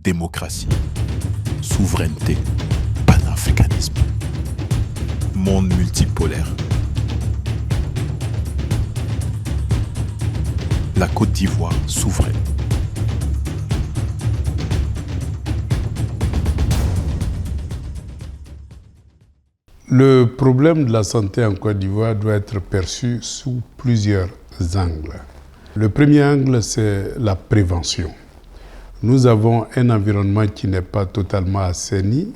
démocratie, souveraineté, panafricanisme, monde multipolaire. La Côte d'Ivoire souveraine. Le problème de la santé en Côte d'Ivoire doit être perçu sous plusieurs angles. Le premier angle, c'est la prévention. Nous avons un environnement qui n'est pas totalement assaini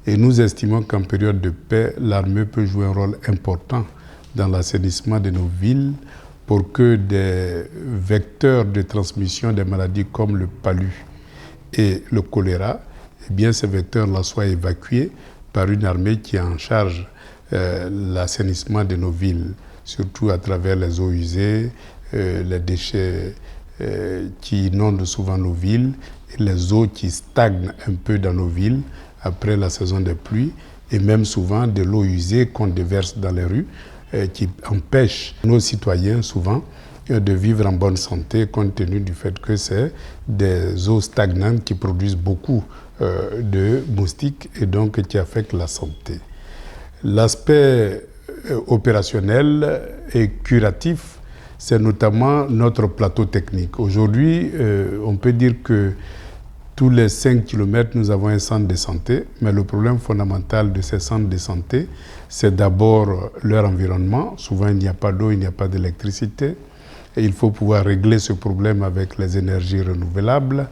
et nous estimons qu'en période de paix, l'armée peut jouer un rôle important dans l'assainissement de nos villes pour que des vecteurs de transmission des maladies comme le palu et le choléra, eh bien, ces vecteurs-là soient évacués par une armée qui est en charge l'assainissement de nos villes, surtout à travers les eaux usées, les déchets qui inondent souvent nos villes, et les eaux qui stagnent un peu dans nos villes après la saison des pluies, et même souvent de l'eau usée qu'on déverse dans les rues, qui empêche nos citoyens souvent de vivre en bonne santé compte tenu du fait que c'est des eaux stagnantes qui produisent beaucoup de moustiques et donc qui affectent la santé. L'aspect opérationnel et curatif, c'est notamment notre plateau technique. Aujourd'hui, on peut dire que tous les 5 km, nous avons un centre de santé, mais le problème fondamental de ces centres de santé, c'est d'abord leur environnement. Souvent, il n'y a pas d'eau, il n'y a pas d'électricité. Et il faut pouvoir régler ce problème avec les énergies renouvelables.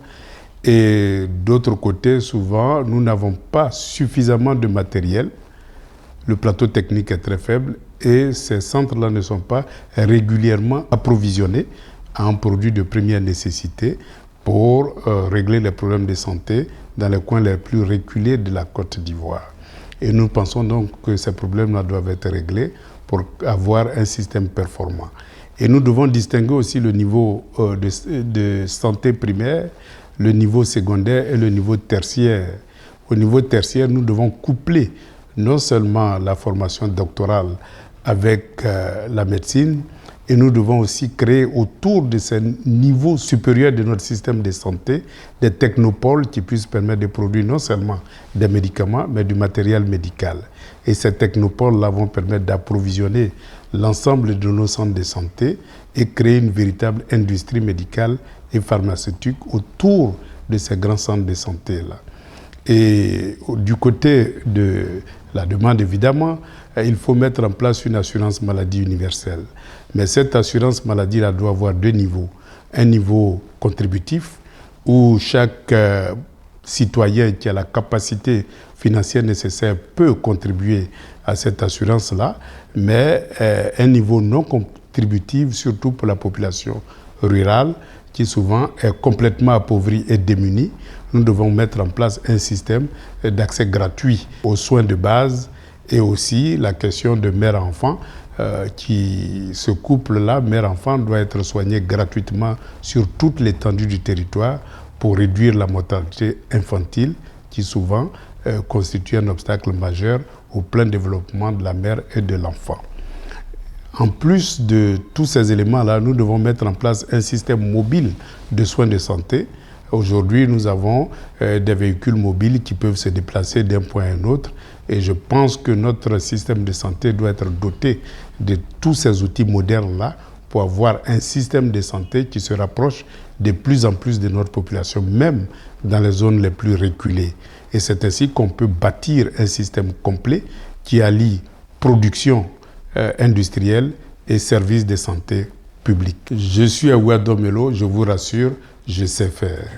Et d'autre côté, souvent, nous n'avons pas suffisamment de matériel. Le plateau technique est très faible et ces centres-là ne sont pas régulièrement approvisionnés en produits de première nécessité pour régler les problèmes de santé dans les coins les plus reculés de la Côte d'Ivoire. Et nous pensons donc que ces problèmes-là doivent être réglés pour avoir un système performant. Et nous devons distinguer aussi le niveau de santé primaire, le niveau secondaire et le niveau tertiaire. Au niveau tertiaire, nous devons coupler non seulement la formation doctorale avec la médecine, et nous devons aussi créer autour de ces niveaux supérieurs de notre système de santé des technopoles qui puissent permettre de produire non seulement des médicaments, mais du matériel médical. Et ces technopoles-là vont permettre d'approvisionner l'ensemble de nos centres de santé et créer une véritable industrie médicale et pharmaceutique autour de ces grands centres de santé-là. Et du côté de la demande, évidemment, il faut mettre en place une assurance maladie universelle. Mais cette assurance maladie-là doit avoir 2 niveaux. Un niveau contributif, où chaque citoyen qui a la capacité financière nécessaire peut contribuer à cette assurance-là, mais un niveau non contributif, surtout pour la population rurale, qui souvent est complètement appauvrie et démunie. Nous devons mettre en place un système d'accès gratuit aux soins de base et aussi la question de mère-enfant, ce couple-là, mère-enfant, doit être soigné gratuitement sur toute l'étendue du territoire pour réduire la mortalité infantile qui souvent constitue un obstacle majeur au plein développement de la mère et de l'enfant. En plus de tous ces éléments-là, nous devons mettre en place un système mobile de soins de santé. Aujourd'hui, nous avons des véhicules mobiles qui peuvent se déplacer d'un point à un autre. Et je pense que notre système de santé doit être doté de tous ces outils modernes-là pour avoir un système de santé qui se rapproche de plus en plus de notre population, même dans les zones les plus reculées. Et c'est ainsi qu'on peut bâtir un système complet qui allie production industrielle et services de santé publique. Je suis Awa Domelo, je vous rassure, je sais faire.